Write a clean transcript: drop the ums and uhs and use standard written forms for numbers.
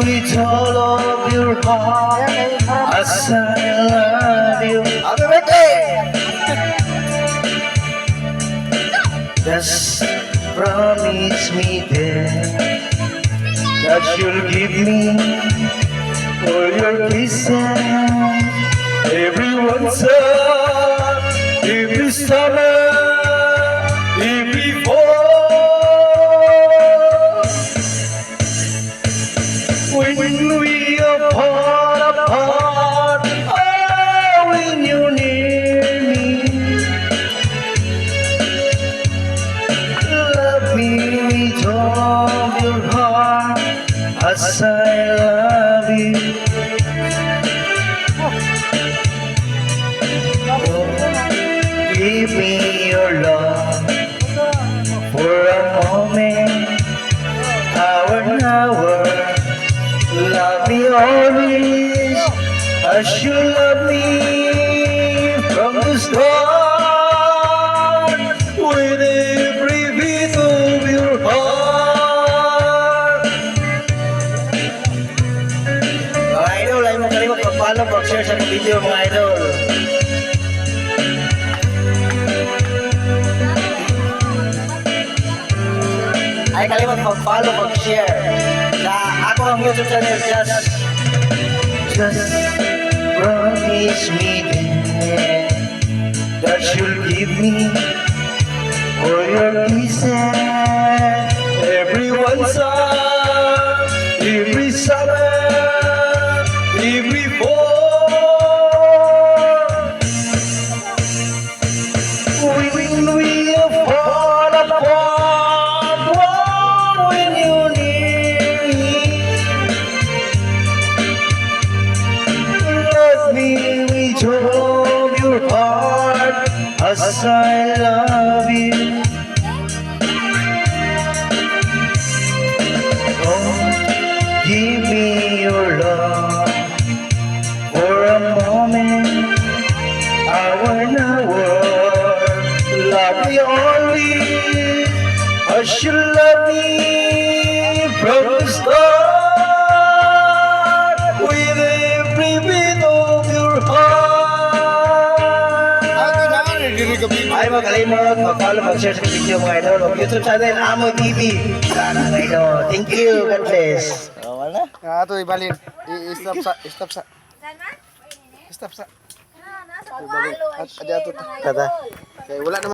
with all of your heart as I love you. Happy birthday! Just promise me then that you'll give me all your kisses every winter, every summer, every fall. When we are far apart, oh, when you're near me, love me with all your heart as I love you. Give me your love for a moment, hour and hour. Love me always as you love me from the start, with every beat of your heart. Mga idol, ay mo kalimot mag-follow, mag-share sa video mga idol. Ay kalimot mag-follow, mag-share sa ako ang YouTube channel. Just promise me then that you'll give me all your kisses every winter, every summer, every fall. When we are far apart, oh, when you're near me, love me with all your heart as I love you. Oh, give me your love for a moment, hour and hour. Love me always as you love me from the start, with every beat of your heart. Ay mga kalimot, mag-follow, mag-share sa video mga idol o YouTube channel Amoy TV. Sana mga idol. Thank you. God bless. Wala. Ito ibalin. I-stop sa. Stop sa. Nasa palo ay Ada tu. siya, mga Kata. idol. Okay, wala naman.